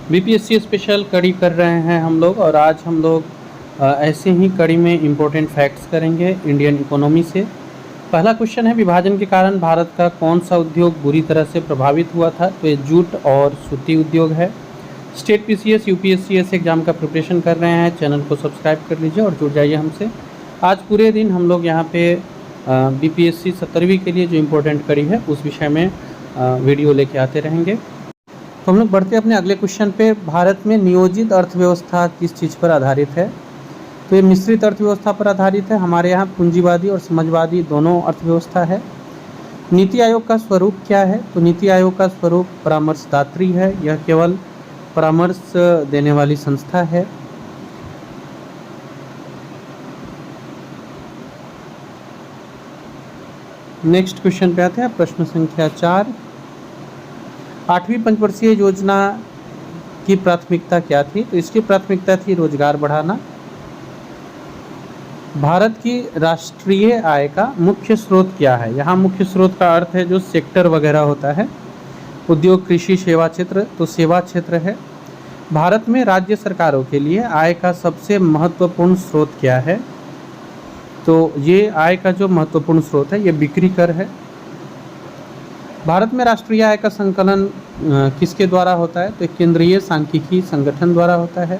BPSC special कड़ी कर रहे हैं हम लोग, और आज हम लोग ऐसे ही कड़ी में इम्पोर्टेंट फैक्ट्स करेंगे इंडियन इकोनॉमी से। पहला क्वेश्चन है, विभाजन के कारण भारत का कौन सा उद्योग बुरी तरह से प्रभावित हुआ था? तो ये जूट और सूती उद्योग है। स्टेट पीसीएस यूपीएससी ऐसे एग्जाम का प्रिपरेशन कर रहे हैं, चैनल को सब्सक्राइब कर लीजिए और जुड़ जाइए हमसे। आज पूरे दिन हम लोग यहाँ पे बीपीएससी 70वीं के लिए जो इम्पोर्टेंट कड़ी है उस विषय में वीडियो लेके आते रहेंगे। तो हम लोग बढ़ते हैं अपने अगले क्वेश्चन पे। भारत में नियोजित अर्थव्यवस्था किस चीज़ पर आधारित है? तो ये मिश्रित अर्थव्यवस्था पर आधारित है। हमारे यहाँ पूंजीवादी और समाजवादी दोनों अर्थव्यवस्था है। नीति आयोग का स्वरूप क्या है? तो नीति आयोग का स्वरूप परामर्शदात्री है, यह केवल परामर्श देने वाली संस्था है। नेक्स्ट क्वेश्चन पे आते हैं, प्रश्न संख्या 4। 8वीं पंचवर्षीय योजना की प्राथमिकता क्या थी? तो इसकी प्राथमिकता थी रोजगार बढ़ाना। भारत की राष्ट्रीय आय का मुख्य स्रोत क्या है? यहाँ मुख्य स्रोत का अर्थ है जो सेक्टर वगैरह होता है, उद्योग, कृषि, सेवा क्षेत्र, तो सेवा क्षेत्र है। भारत में राज्य सरकारों के लिए आय का सबसे महत्वपूर्ण स्रोत क्या है? तो ये आय का जो महत्वपूर्ण स्रोत है ये बिक्री कर है। भारत में राष्ट्रीय आय का संकलन किसके द्वारा होता है? तो केंद्रीय सांख्यिकी संगठन द्वारा होता है।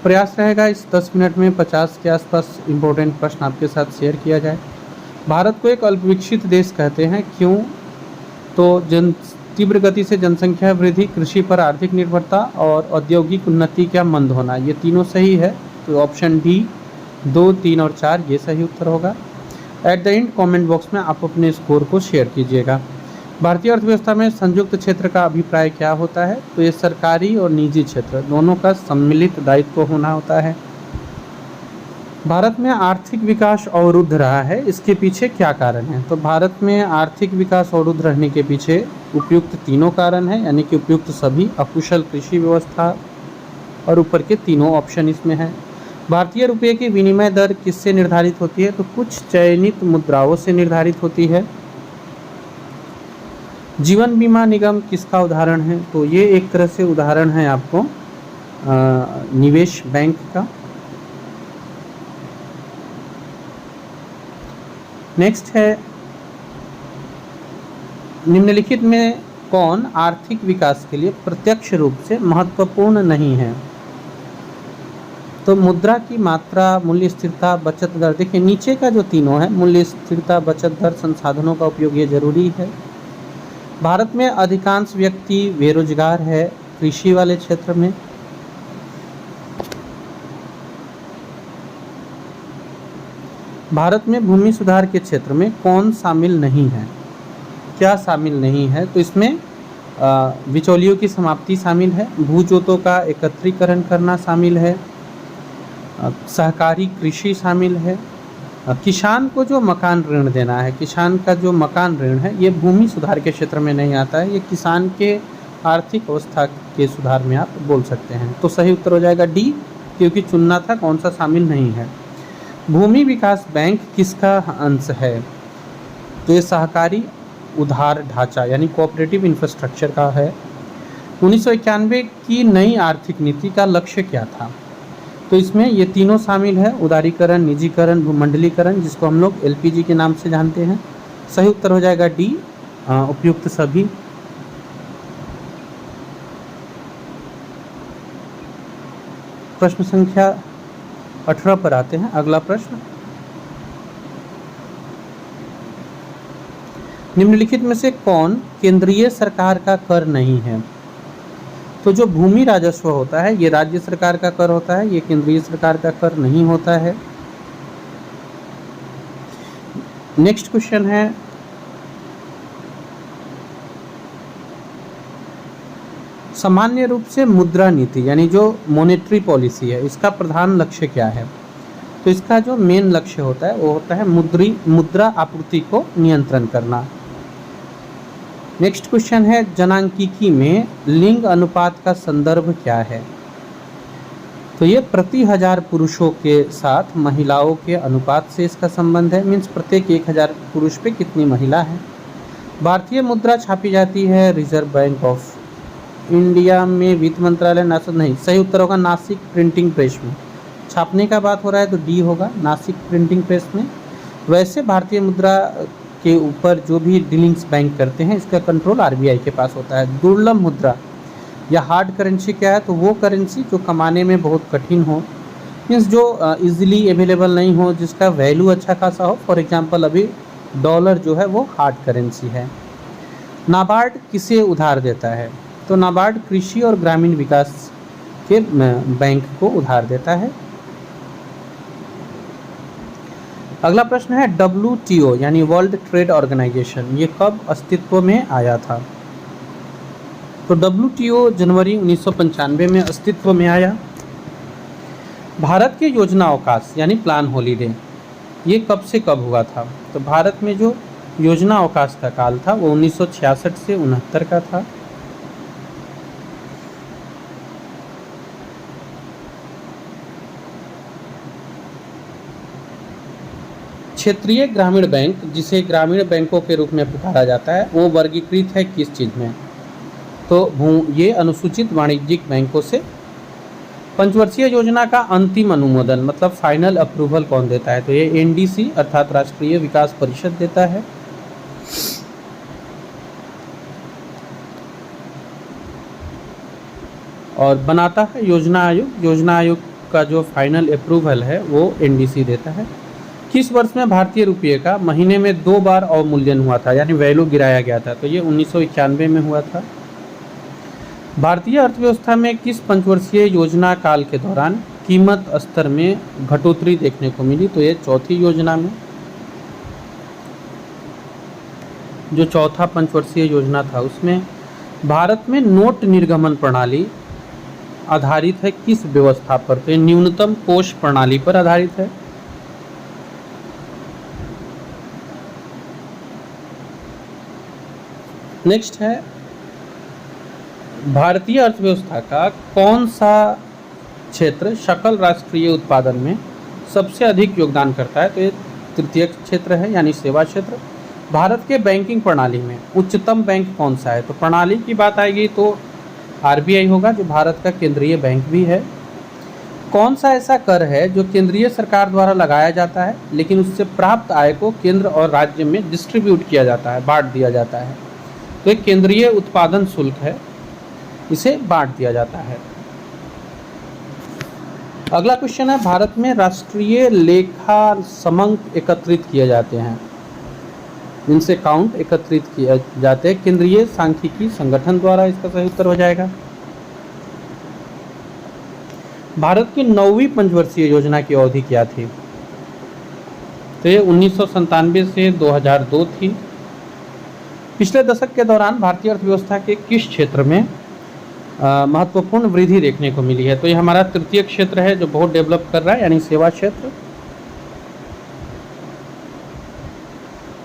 प्रयास रहेगा इस 10 मिनट में 50 के आसपास इम्पोर्टेंट प्रश्न आपके साथ शेयर किया जाए। भारत को एक अल्पविकसित देश कहते हैं, क्यों? तो तीव्र गति से जनसंख्या वृद्धि, कृषि पर आर्थिक निर्भरता और औद्योगिक उन्नति का मंद होना, ये तीनों सही है। तो ऑप्शन डी 2, 3 और 4 ये सही उत्तर होगा। At the end comment box में आप अपने स्कोर को शेयर कीजिएगा। भारतीय अर्थव्यवस्था में संयुक्त क्षेत्र का अभिप्राय क्या होता है? तो ये सरकारी और निजी क्षेत्र दोनों का सम्मिलित दायित्व होना होता है। भारत में आर्थिक विकास अवरुद्ध रहा है, इसके पीछे क्या कारण है? तो भारत में आर्थिक विकास अवरुद्ध रहने के पीछे उपयुक्त तीनों कारण हैं, यानी कि उपयुक्त सभी, अकुशल कृषि व्यवस्था और ऊपर के तीनों ऑप्शन इसमें हैं। भारतीय रुपये की विनिमय दर किससे निर्धारित होती है? तो कुछ चयनित मुद्राओं से निर्धारित होती है। जीवन बीमा निगम किसका उदाहरण है? तो ये एक तरह से उदाहरण है आपको निवेश बैंक का। नेक्स्ट है, निम्नलिखित में कौन आर्थिक विकास के लिए प्रत्यक्ष रूप से महत्वपूर्ण नहीं है? तो मुद्रा की मात्रा, मूल्य स्थिरता, बचत दर। देखिए नीचे का जो तीनों है, मूल्य स्थिरता, बचत दर, संसाधनों का उपयोग, ये जरूरी है। भारत में अधिकांश व्यक्ति बेरोजगार है कृषि वाले क्षेत्र में। भारत में भूमि सुधार के क्षेत्र में कौन शामिल नहीं है? क्या शामिल नहीं है? तो इसमें बिचौलियों की समाप्ति शामिल है, भूजोतों का एकत्रीकरण करना शामिल है, सहकारी कृषि शामिल है, किसान को जो मकान ऋण देना है, किसान का जो मकान ऋण है ये भूमि सुधार के क्षेत्र में नहीं आता है, ये किसान के आर्थिक अवस्था के सुधार में आप बोल सकते हैं। तो सही उत्तर हो जाएगा डी, क्योंकि चुनना था कौन सा शामिल नहीं है। भूमि विकास बैंक किसका अंश है? तो ये सहकारी उधार ढांचा यानी कोऑपरेटिव इंफ्रास्ट्रक्चर का है। 1991 की नई आर्थिक नीति का लक्ष्य क्या था? तो इसमें ये तीनों शामिल है, उदारीकरण, निजीकरण, भूमंडलीकरण, जिसको हम लोग एलपीजी के नाम से जानते हैं। सही उत्तर हो जाएगा डी, उपयुक्त सभी। प्रश्न संख्या 18 पर आते हैं। अगला प्रश्न, निम्नलिखित में से कौन केंद्रीय सरकार का कर नहीं है? तो जो भूमि राजस्व होता है ये राज्य सरकार का कर होता है, ये केंद्रीय सरकार का कर नहीं होता है। नेक्स्ट क्वेश्चन है, सामान्य रूप से मुद्रा नीति यानी जो मॉनेटरी पॉलिसी है इसका प्रधान लक्ष्य क्या है? तो इसका जो मेन लक्ष्य होता है वो होता है मुद्रा आपूर्ति को नियंत्रण करना। नेक्स्ट क्वेश्चन है, जनांकीकी में लिंग अनुपात का संदर्भ क्या है? तो ये प्रति 1000 पुरुषों के साथ महिलाओं के अनुपात से इसका संबंध है, मीन्स प्रत्येक 1000 पुरुष पे कितनी महिला है। भारतीय मुद्रा छापी जाती है रिजर्व बैंक ऑफ इंडिया में वित्त मंत्रालय नासिक नहीं, सही उत्तर होगा नासिक प्रिंटिंग प्रेस में। छापने का बात हो रहा है तो डी होगा नासिक प्रिंटिंग प्रेस में। वैसे भारतीय मुद्रा के ऊपर जो भी डीलिंग्स बैंक करते हैं इसका कंट्रोल आरबीआई के पास होता है। दुर्लभ मुद्रा या हार्ड करेंसी क्या है, तो वो करेंसी जो कमाने में बहुत कठिन हो, मीन्स जो इजीली अवेलेबल नहीं हो, जिसका वैल्यू अच्छा खासा हो। फॉर एग्जांपल अभी डॉलर जो है वो हार्ड करेंसी है। नाबार्ड किसे उधार देता है, तो नाबार्ड कृषि और ग्रामीण विकास के बैंक को उधार देता है। अगला प्रश्न है WTO यानी वर्ल्ड ट्रेड ऑर्गेनाइजेशन, ये कब अस्तित्व में आया था, तो WTO जनवरी 1995 में अस्तित्व में आया। भारत के योजना अवकाश यानी प्लान हॉलीडे, ये कब से कब हुआ था, तो भारत में जो योजना अवकाश का काल था वो 1966 से 69 का था। क्षेत्रीय ग्रामीण बैंक, जिसे ग्रामीण बैंकों के रूप में पुकारा जाता है, वो वर्गीकृत है किस चीज़ में, तो ये अनुसूचित वाणिज्यिक बैंकों से। पंचवर्षीय योजना का अंतिम अनुमोदन मतलब फाइनल अप्रूवल कौन देता है, तो ये एनडीसी अर्थात राष्ट्रीय विकास परिषद देता है। और बनाता है योजना आयोग। योजना आयोग का जो फाइनल अप्रूवल है वो एनडीसी देता है। किस वर्ष में भारतीय रुपये का महीने में 2 बार अवमूल्यन हुआ था यानी वैल्यू गिराया गया था, तो ये 1991 में हुआ था। भारतीय अर्थव्यवस्था में किस पंचवर्षीय योजना काल के दौरान कीमत स्तर में घटोतरी देखने को मिली, तो ये चौथी योजना में। जो चौथा पंचवर्षीय योजना था उसमें भारत में नोट निर्गमन प्रणाली आधारित है किस व्यवस्था पर, तो न्यूनतम कोष प्रणाली पर आधारित है। नेक्स्ट है भारतीय अर्थव्यवस्था का कौन सा क्षेत्र सकल राष्ट्रीय उत्पादन में सबसे अधिक योगदान करता है, तो ये तृतीय क्षेत्र है यानी सेवा क्षेत्र। भारत के बैंकिंग प्रणाली में उच्चतम बैंक कौन सा है, तो प्रणाली की बात आएगी तो आरबीआई होगा जो भारत का केंद्रीय बैंक भी है। कौन सा ऐसा कर है जो केंद्रीय सरकार द्वारा लगाया जाता है लेकिन उससे प्राप्त आय को केंद्र और राज्य में डिस्ट्रीब्यूट किया जाता है, बांट दिया जाता है, तो एक केंद्रीय उत्पादन शुल्क है, इसे बांट दिया जाता है। अगला क्वेश्चन है भारत में राष्ट्रीय लेखा समंक एकत्रित किए जाते हैं, इनसे काउंट एकत्रित किए जाते हैं केंद्रीय सांख्यिकी संगठन द्वारा, इसका सही उत्तर हो जाएगा। भारत की 9वीं पंचवर्षीय योजना की अवधि क्या थी, तो ये 1997 से 2002 थी। पिछले दशक के दौरान भारतीय अर्थव्यवस्था के किस क्षेत्र में महत्वपूर्ण वृद्धि देखने को मिली है, तो ये हमारा तृतीय क्षेत्र है जो बहुत डेवलप कर रहा है यानी सेवा क्षेत्र।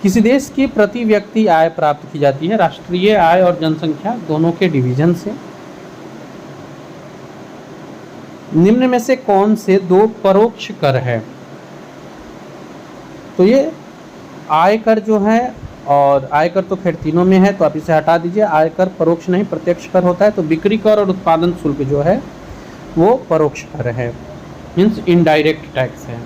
किसी देश की प्रति व्यक्ति आय प्राप्त की जाती है राष्ट्रीय आय और जनसंख्या दोनों के डिवीजन से। निम्न में से कौन से 2 परोक्ष कर है, तो ये आयकर जो है, और आयकर तो खैर तीनों में है तो आप इसे हटा दीजिए, आयकर परोक्ष नहीं प्रत्यक्ष कर होता है, तो बिक्री कर और उत्पादन शुल्क जो है वो परोक्ष कर है, मीन्स इनडायरेक्ट टैक्स है।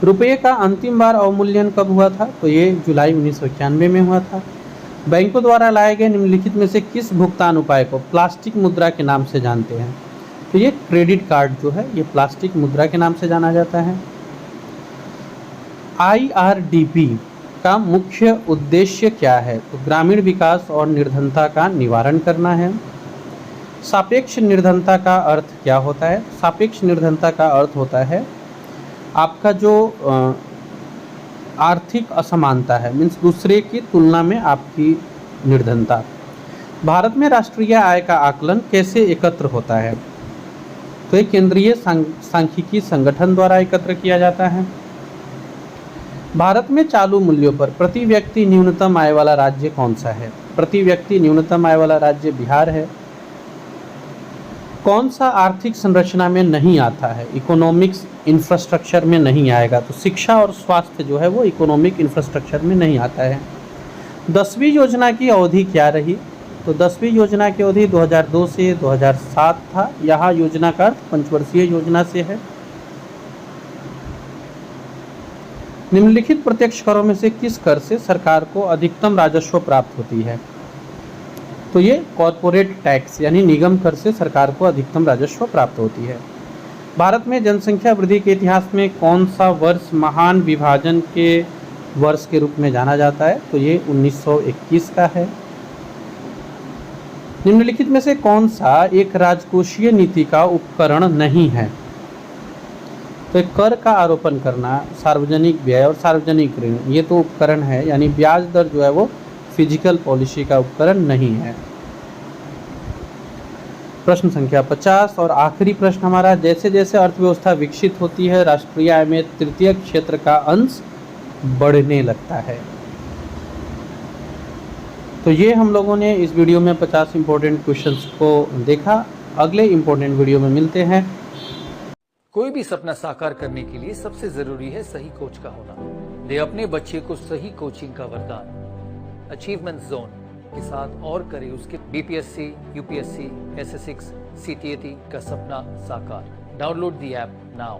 रुपये का अंतिम बार अवमूल्यन कब हुआ था, तो ये जुलाई 1991 में हुआ था। बैंकों द्वारा लाए गए निम्नलिखित में से किस भुगतान उपाय को प्लास्टिक मुद्रा के नाम से जानते हैं, तो ये क्रेडिट कार्ड जो है ये प्लास्टिक मुद्रा के नाम से जाना जाता है। IRDP का मुख्य उद्देश्य क्या है, तो ग्रामीण विकास और निर्धनता का निवारण करना है। सापेक्ष निर्धनता का अर्थ क्या होता है, सापेक्ष निर्धनता का अर्थ होता है आपका जो आर्थिक असमानता है, मीन्स दूसरे की तुलना में आपकी निर्धनता। भारत में राष्ट्रीय आय का आकलन कैसे एकत्र होता है, तो ये केंद्रीय सांख्यिकी संगठन द्वारा एकत्र किया जाता है। भारत में चालू मूल्यों पर प्रति व्यक्ति न्यूनतम आय वाला राज्य कौन सा है, प्रति व्यक्ति न्यूनतम आय वाला राज्य बिहार है। कौन सा आर्थिक संरचना में नहीं आता है, इकोनॉमिक्स इंफ्रास्ट्रक्चर में नहीं आएगा, तो शिक्षा और स्वास्थ्य जो है वो इकोनॉमिक इंफ्रास्ट्रक्चर में नहीं आता है। 10वीं योजना की अवधि क्या रही? तो 10वीं योजना की अवधि 2002 से 2007 था। यह योजना का अर्थ पंचवर्षीय योजना से है। निम्नलिखित प्रत्यक्ष करों में से किस कर से सरकार को अधिकतम राजस्व प्राप्त होती है? तो ये कॉरपोरेट टैक्स यानी निगम कर से सरकार को अधिकतम राजस्व प्राप्त होती है। भारत में जनसंख्या वृद्धि के इतिहास में कौन सा वर्ष महान विभाजन के वर्ष के रूप में जाना जाता है? तो ये 1921 का है। निम्नलिखित में से कौन सा एक राजकोषीय नीति का उपकरण नहीं है? तो कर का आरोपण करना, सार्वजनिक व्यय और सार्वजनिक ऋण, ये तो उपकरण है, यानी ब्याज दर जो है वो फिजिकल पॉलिसी का उपकरण नहीं है। प्रश्न संख्या 50 और आखिरी प्रश्न हमारा, जैसे जैसे अर्थव्यवस्था विकसित होती है राष्ट्रीय आय में तृतीय क्षेत्र का अंश बढ़ने लगता है। तो ये हम लोगों ने इस वीडियो में 50 इंपॉर्टेंट क्वेश्चंस को देखा। अगले इंपॉर्टेंट वीडियो में मिलते हैं। कोई भी सपना साकार करने के लिए सबसे जरूरी है सही कोच का होना। दे अपने बच्चे को सही कोचिंग का वरदान अचीवमेंट जोन के साथ और करे उसके बीपीएससी, यूपीएससी, एसएससी, सीटीएटी का सपना साकार। Download the app now.